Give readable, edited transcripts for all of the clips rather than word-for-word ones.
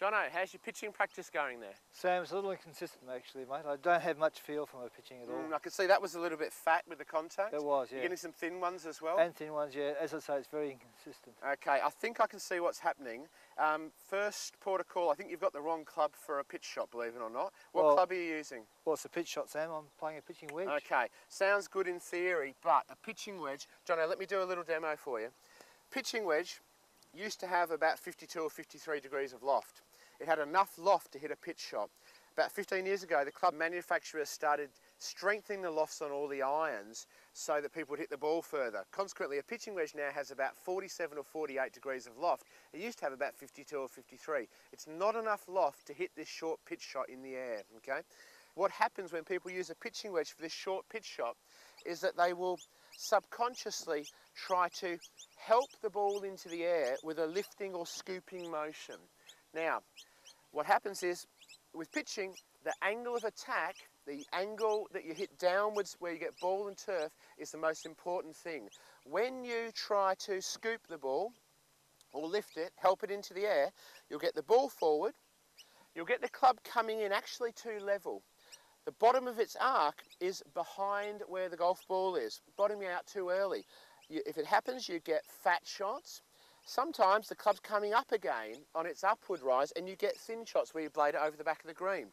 Jono, how's your pitching practice going there? Sam, it's a little inconsistent actually, mate. I don't have much feel for my pitching at all. I can see that was a little bit fat with the contact. It was, yeah. You're getting some thin ones as well? And thin ones, yeah. As I say, it's very inconsistent. Okay, I think I can see what's happening. First port of call, I think you've got the wrong club for a pitch shot, believe it or not. What club are you using? Well, it's a pitch shot, Sam. I'm playing a pitching wedge. Okay, sounds good in theory, but a pitching wedge, Jono, let me do a little demo for you. Pitching wedge used to have about 52 or 53 degrees of loft. It had enough loft to hit a pitch shot. About 15 years ago, the club manufacturers started strengthening the lofts on all the irons so that people would hit the ball further. Consequently, a pitching wedge now has about 47 or 48 degrees of loft. It used to have about 52 or 53. It's not enough loft to hit this short pitch shot in the air, okay? What happens when people use a pitching wedge for this short pitch shot is that they will subconsciously try to help the ball into the air with a lifting or scooping motion. Now, what happens is, with pitching, the angle of attack, the angle that you hit downwards where you get ball and turf, is the most important thing. When you try to scoop the ball, or lift it, help it into the air, you'll get the ball forward, you'll get the club coming in actually too level. The bottom of its arc is behind where the golf ball is, bottoming out too early. If it happens, you get fat shots. Sometimes the club's coming up again on its upward rise and you get thin shots where you blade it over the back of the green.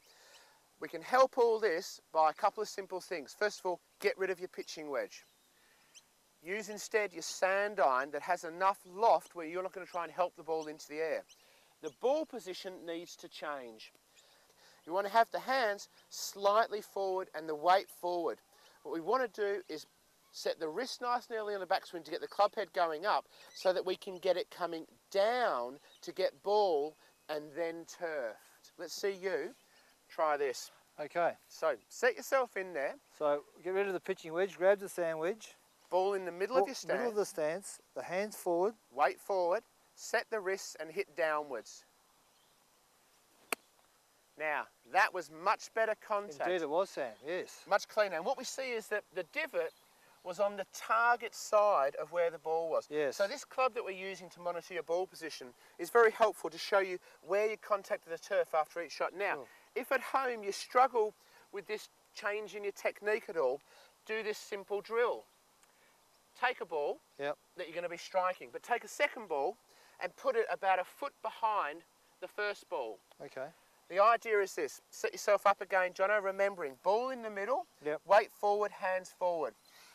We can help all this by a couple of simple things. First of all, get rid of your pitching wedge. Use instead your sand iron that has enough loft where you're not going to try and help the ball into the air. The ball position needs to change. You want to have the hands slightly forward and the weight forward. What we want to do is set the wrist nice and early on the backswing to get the club head going up so that we can get it coming down to get ball and then turfed. Let's see you try this. Okay. So set yourself in there. So get rid of the pitching wedge, grab the sand wedge. Ball in the middle of your stance. Middle of the stance, the hands forward. Weight forward, set the wrists and hit downwards. Now, that was much better contact. Indeed it was, Sam, yes. Much cleaner. And what we see is that the divot was on the target side of where the ball was. Yes. So this club that we're using to monitor your ball position is very helpful to show you where you contacted the turf after each shot. Now, if at home you struggle with this change in your technique at all, do this simple drill. Take a ball that you're going to be striking, but take a second ball and put it about a foot behind the first ball. Okay. The idea is this: set yourself up again, Jono, remembering ball in the middle, weight forward, hands forward.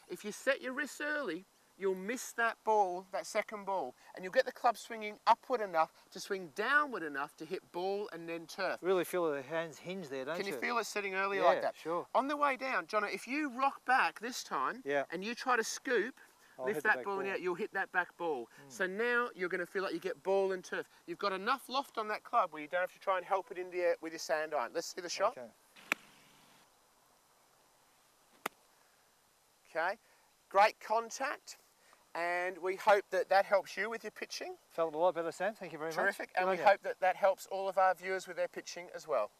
If you set your wrists early, you'll miss that ball, that second ball, and you'll get the club swinging upward enough to swing downward enough to hit ball and then turf. Really feel the hands hinge there, don't you? Can you feel it setting early like that? Sure. On the way down, Jono, if you rock back this time and you try to scoop, lift that ball out, you'll hit that back ball. So now you're going to feel like you get ball and turf. You've got enough loft on that club where you don't have to try and help it in the air with your sand iron. Let's see the shot. Okay, great contact, and we hope that that helps you with your pitching. Felt a lot better, Sam. Thank you very much. Terrific, and we hope that that helps all of our viewers with their pitching as well.